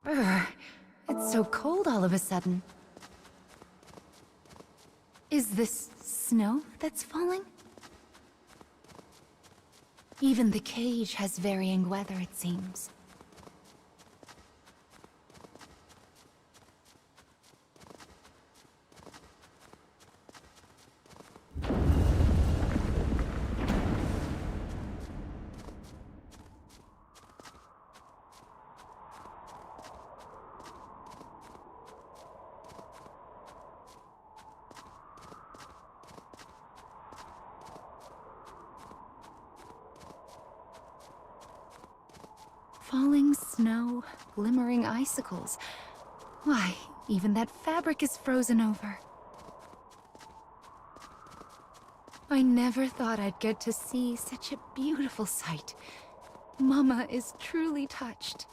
Brr, it's so cold all of a sudden. Is this snow that's falling? Even the cage has varying weather, it seems. Falling snow, glimmering icicles. Why, even that fabric is frozen over. I never thought I'd get to see such a beautiful sight. Mama is truly touched.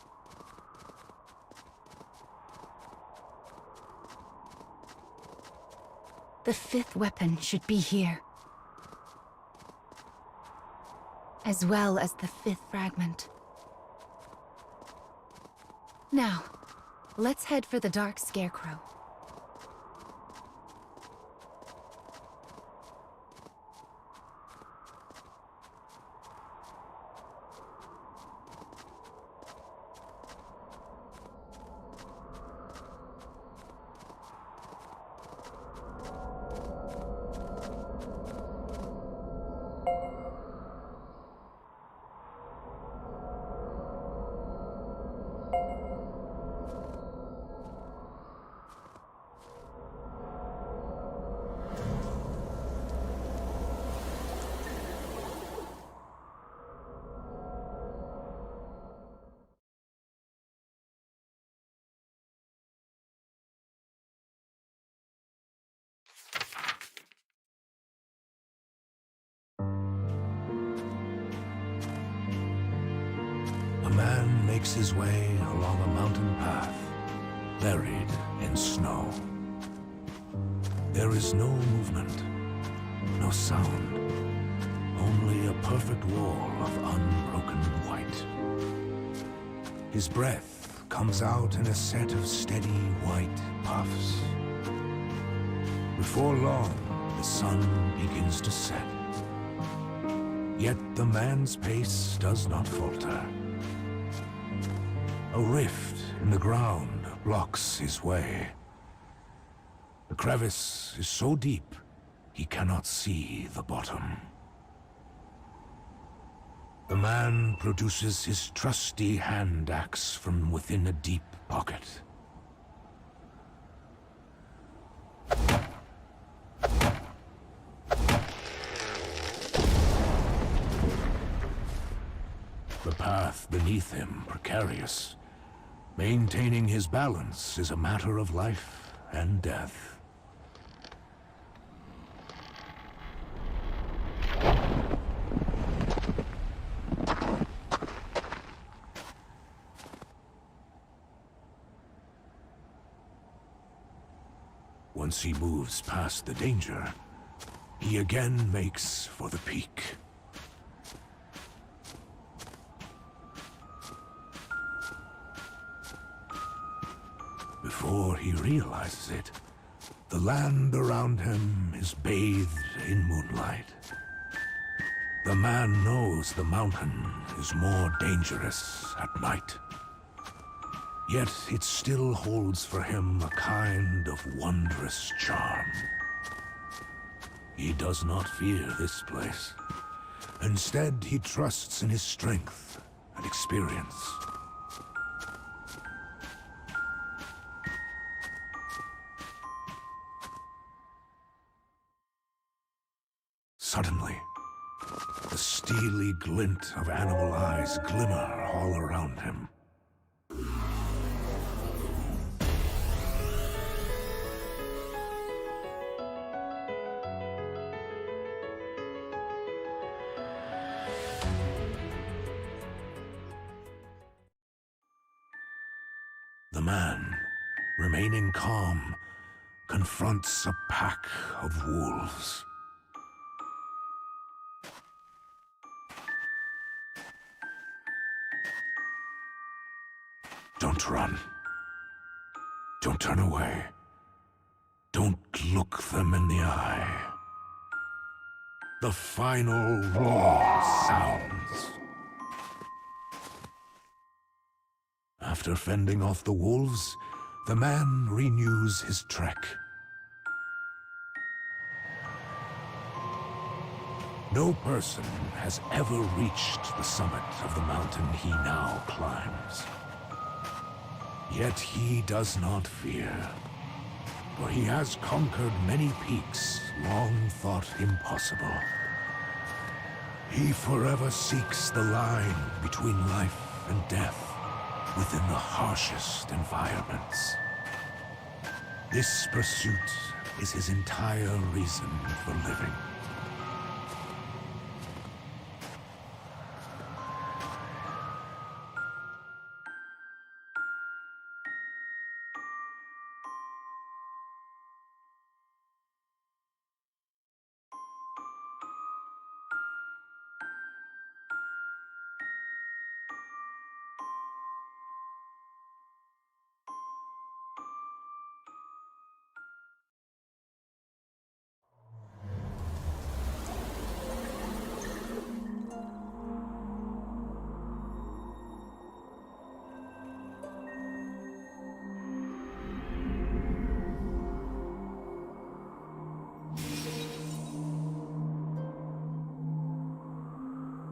The fifth weapon should be here. As well as the fifth fragment. Now, let's head for the Dark Scarecrow. A man makes his way along a mountain path, buried in snow. There is no movement, no sound, only a perfect wall of unbroken white. His breath comes out in a set of steady white puffs. Before long, the sun begins to set. Yet the man's pace does not falter. A rift in the ground blocks his way. The crevice is so deep, he cannot see the bottom. The man produces his trusty hand axe from within a deep pocket. The path beneath him precarious. Maintaining his balance is a matter of life and death. Once he moves past the danger, he again makes for the peak. Before he realizes it, the land around him is bathed in moonlight. The man knows the mountain is more dangerous at night. Yet it still holds for him a kind of wondrous charm. He does not fear this place. Instead, he trusts in his strength and experience. Suddenly, the steely glint of animal eyes glimmer all around him. The man, remaining calm, confronts a pack of wolves. Don't run. turn away. Don't look them in the eye. The final roar sounds. After fending off the wolves, the man renews his trek. No person has ever reached the summit of the mountain he now climbs. Yet he does not fear, for he has conquered many peaks long thought impossible. He forever seeks the line between life and death within the harshest environments. This pursuit is his entire reason for living.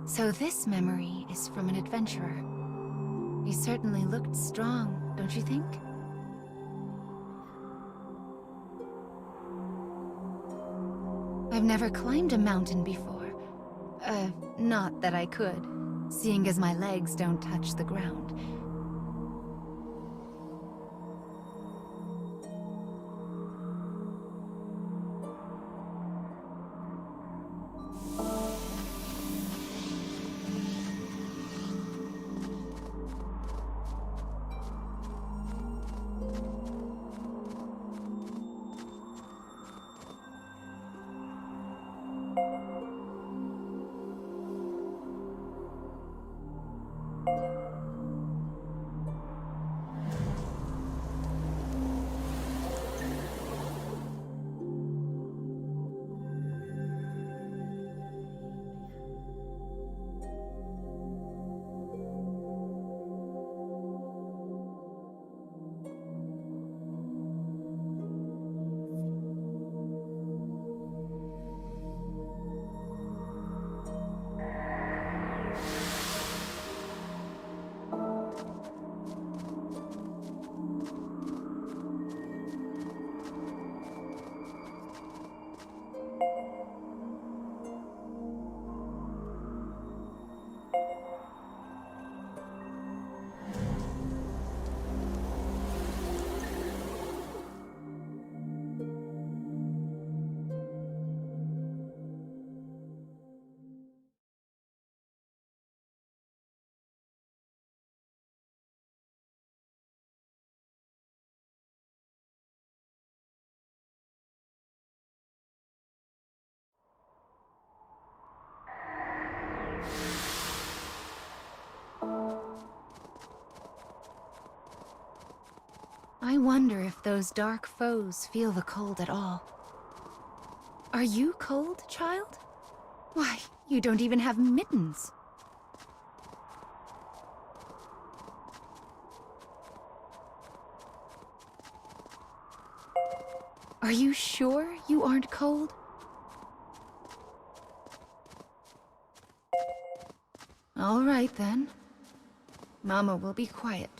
So this memory is from an adventurer. He certainly looked strong, don't you think? I've never climbed a mountain before. Not that I could, seeing as my legs don't touch the ground. I wonder if those dark foes feel the cold at all. Are you cold, child? Why, you don't even have mittens. Are you sure you aren't cold? All right, then. Mama will be quiet.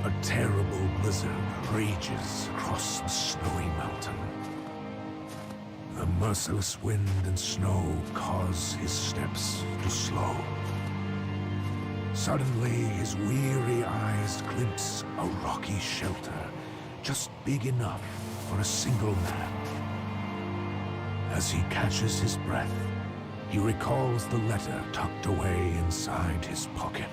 A terrible blizzard rages across the snowy mountain. The merciless wind and snow cause his steps to slow. Suddenly, his weary eyes glimpse a rocky shelter, just big enough for a single man. As he catches his breath, he recalls the letter tucked away inside his pocket.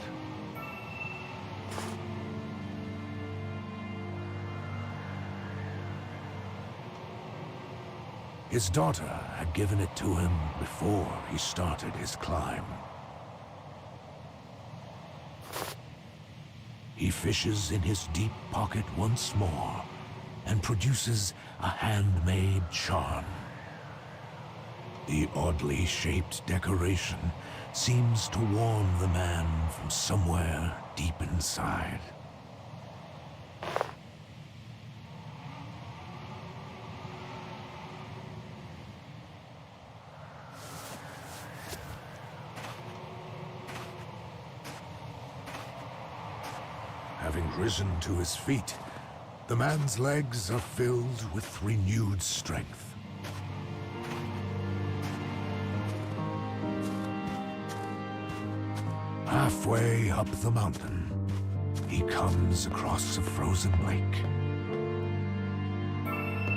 His daughter had given it to him before he started his climb. He fishes in his deep pocket once more and produces a handmade charm. The oddly shaped decoration seems to warn the man from somewhere deep inside. Having risen to his feet, the man's legs are filled with renewed strength. Halfway up the mountain, he comes across a frozen lake.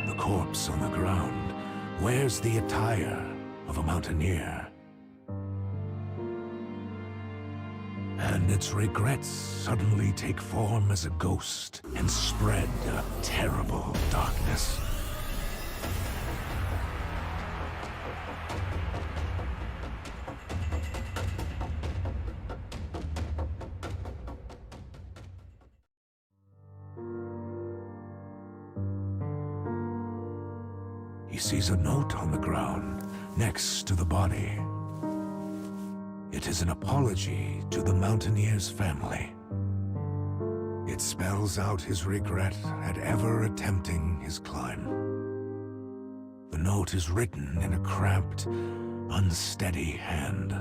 The corpse on the ground wears the attire of a mountaineer. And its regrets suddenly take form as a ghost and spread a terrible darkness. He sees a note on the ground next to the body. It is an apology to the mountaineer's family. It spells out his regret at ever attempting his climb. The note is written in a cramped, unsteady hand.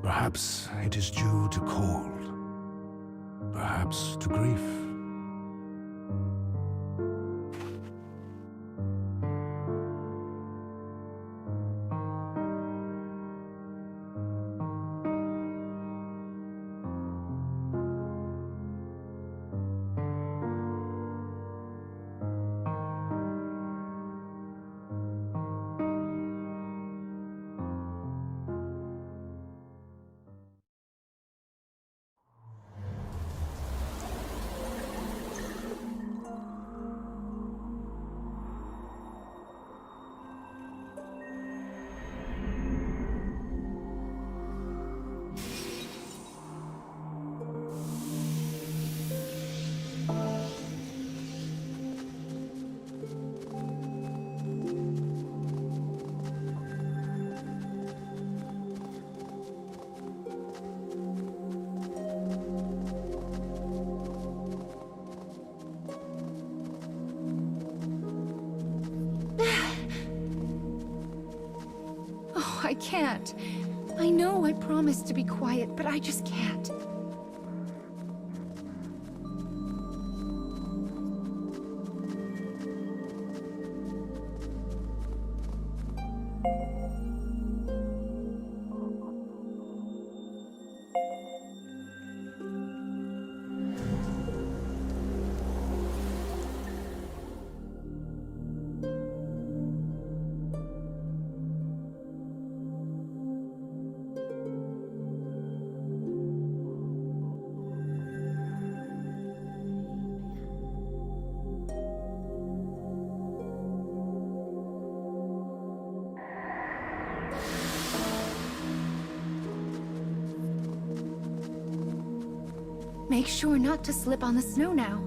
Perhaps it is due to cold, perhaps to grief. I can't. I know I promised to be quiet, but I just can't. Make sure not to slip on the snow now.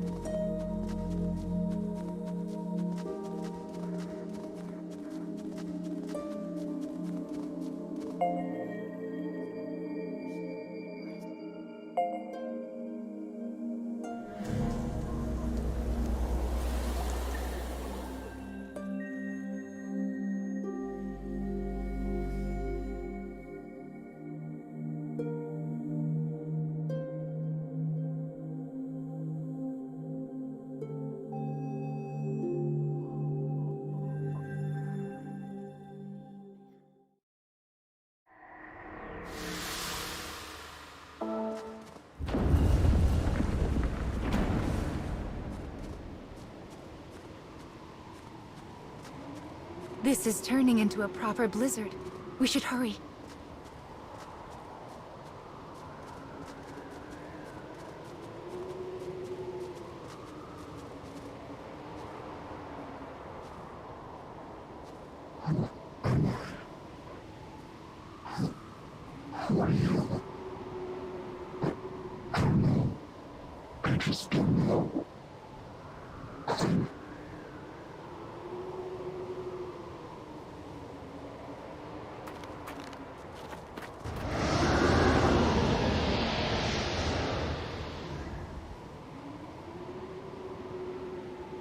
This is turning into a proper blizzard. We should hurry.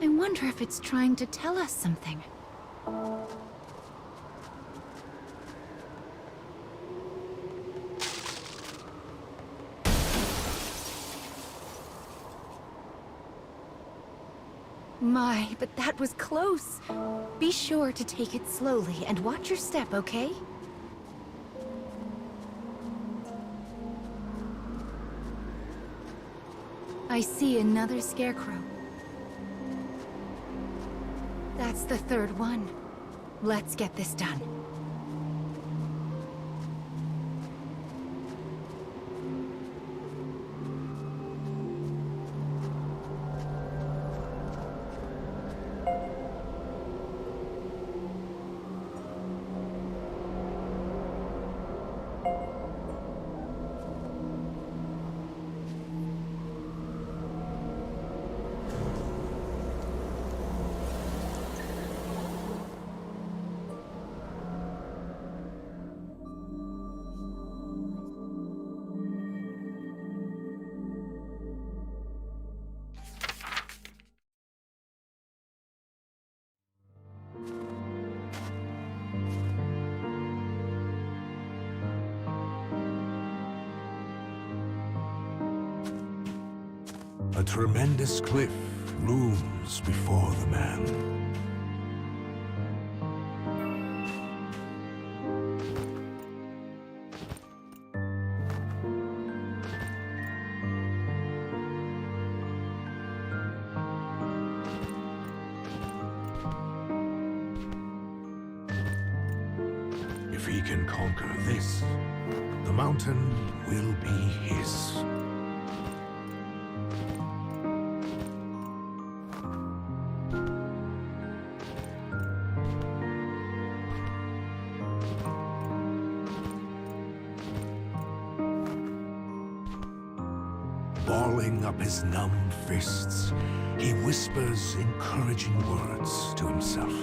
I wonder if it's trying to tell us something. My, but that was close. Be sure to take it slowly and watch your step, okay? I see another scarecrow. That's the third one. Let's get this done. A tremendous cliff looms before the man. If he can conquer this, the mountain will be his. Balling up his numb fists, he whispers encouraging words to himself.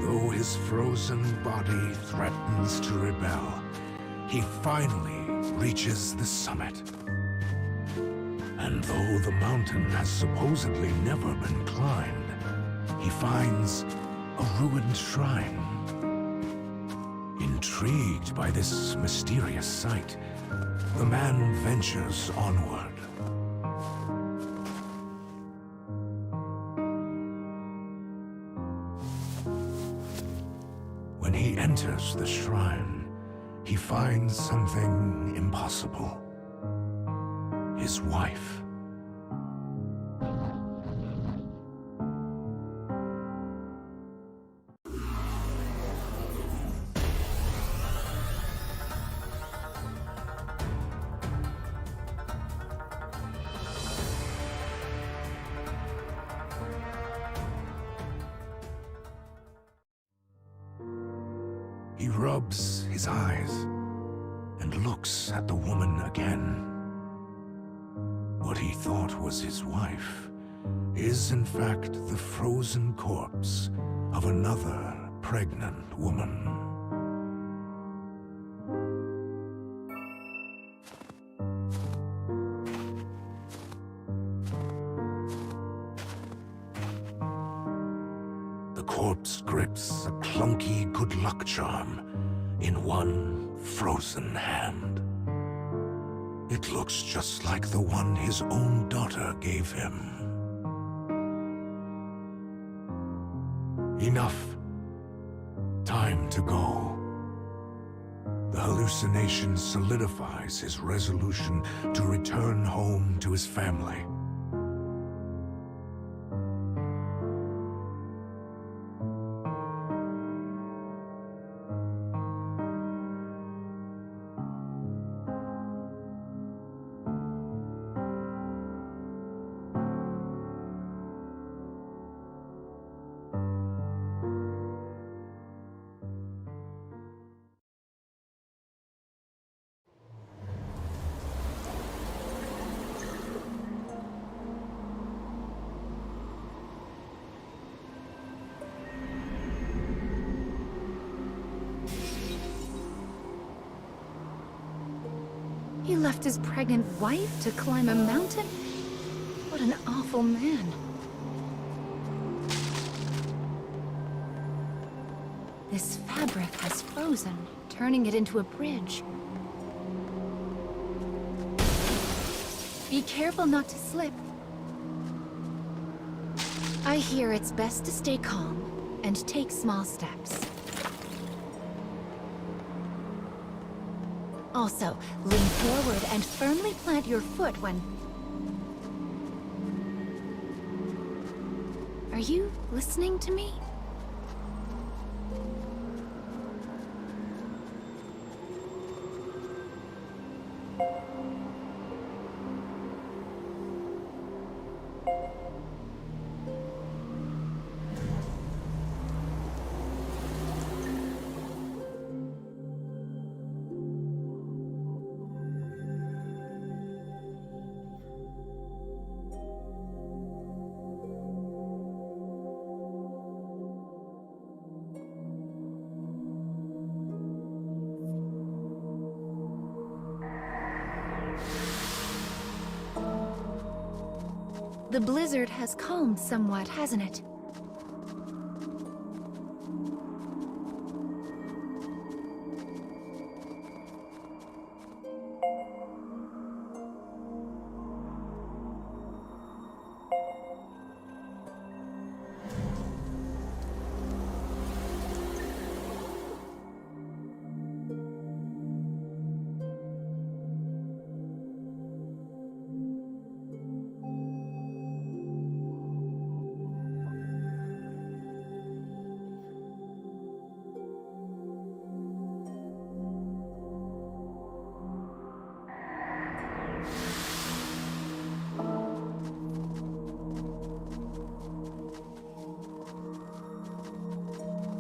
Though his frozen body threatens to rebel, he finally reaches the summit. And though the mountain has supposedly never been climbed, he finds a ruined shrine. Intrigued by this mysterious sight, the man ventures onward. When he enters the shrine, he finds something impossible. His wife. He rubs his eyes and looks at the woman again. What he thought was his wife is in fact the frozen corpse of another pregnant woman. corpse grips a clunky good luck charm in one frozen hand. It looks just like the one his own daughter gave him. Enough. Time to go. The hallucination solidifies his resolution to return home to his family. He left his pregnant wife to climb a mountain? What an awful man. This fabric has frozen, turning it into a bridge. Be careful not to slip. I hear it's best to stay calm and take small steps. Also, lean forward and firmly plant your foot when... Are you listening to me? The blizzard has calmed somewhat, hasn't it?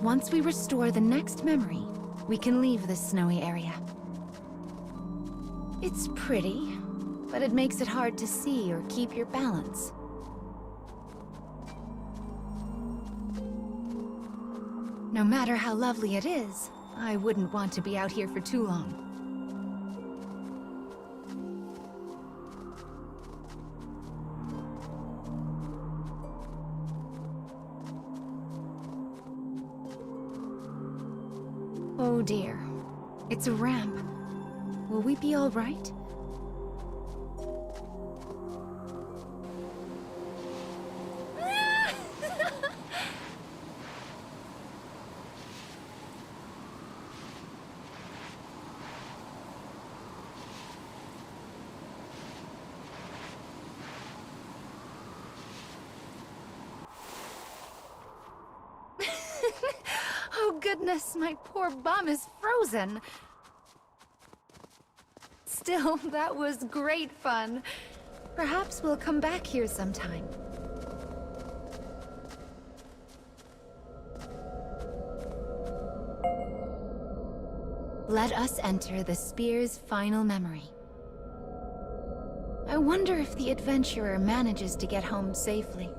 Once we restore the next memory, we can leave this snowy area. It's pretty, but it makes it hard to see or keep your balance. No matter how lovely it is, I wouldn't want to be out here for too long. Oh dear. It's a ramp. Will we be all right? Oh goodness, my poor bum is frozen. Still, that was great fun. Perhaps we'll come back here sometime. Let us enter the spear's final memory. I wonder if the adventurer manages to get home safely.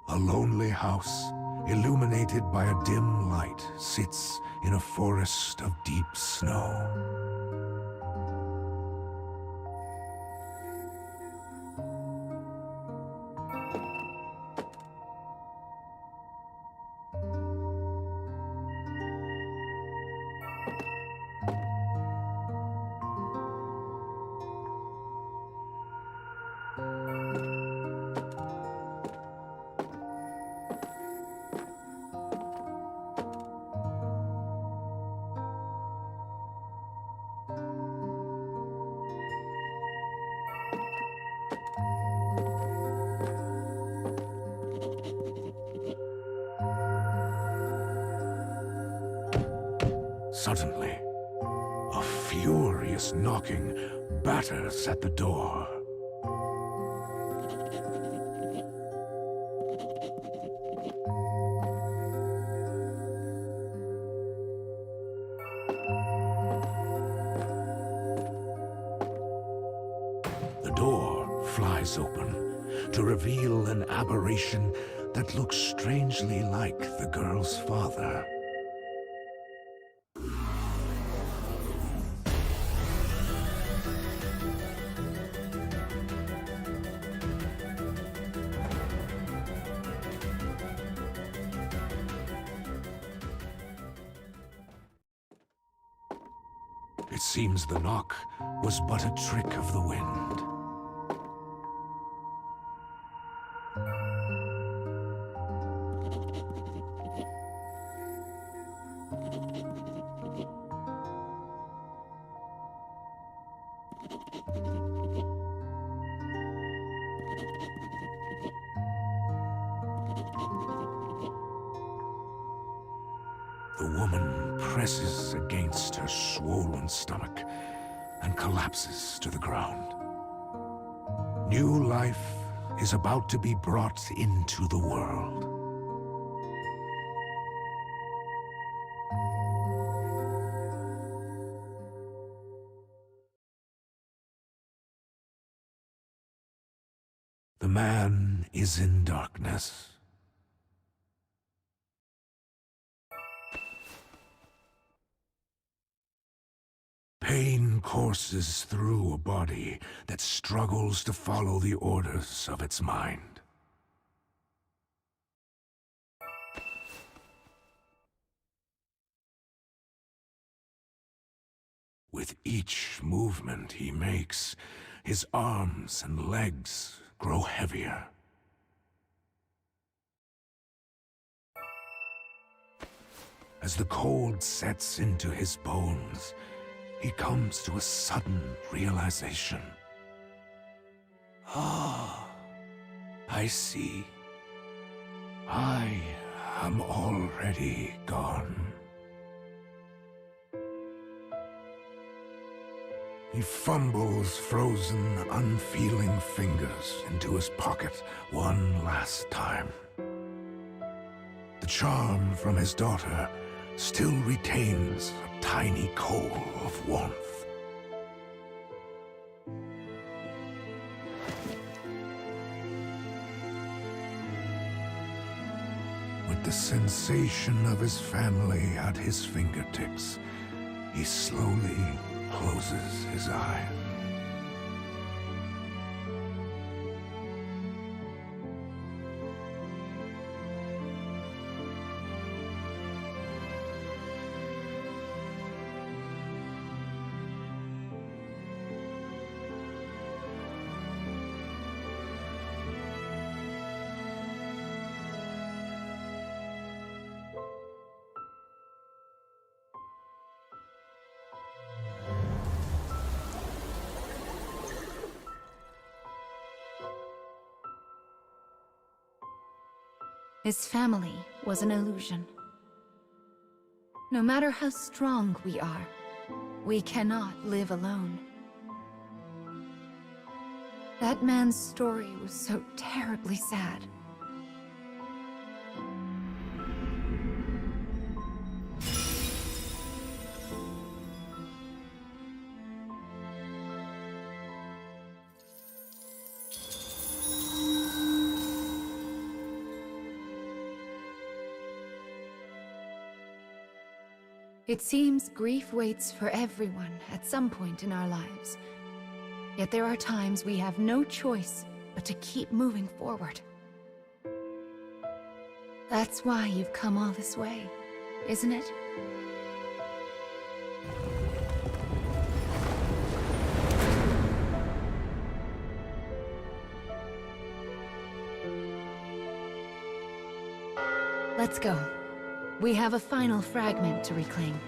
A lonely house, illuminated by a dim light, sits in a forest of deep snow. Suddenly, a furious knocking batters at the door. The door flies open to reveal an aberration that looks strangely like the girl's father. It seems the knock was but a trick of the wind. The woman presses against her swollen stomach and collapses to the ground. New life is about to be brought into the world. The man is in darkness. Pain courses through a body that struggles to follow the orders of its mind. With each movement he makes, his arms and legs grow heavier. As the cold sets into his bones, he comes to a sudden realization. Ah, I see. I am already gone. He fumbles frozen, unfeeling fingers into his pocket one last time. The charm from his daughter still retains a tiny coal of warmth. With the sensation of his family at his fingertips, he slowly closes his eyes. His family was an illusion. No matter how strong we are, we cannot live alone. That man's story was so terribly sad. It seems grief waits for everyone at some point in our lives. Yet there are times we have no choice but to keep moving forward. That's why you've come all this way, isn't it? Let's go. We have a final fragment to reclaim.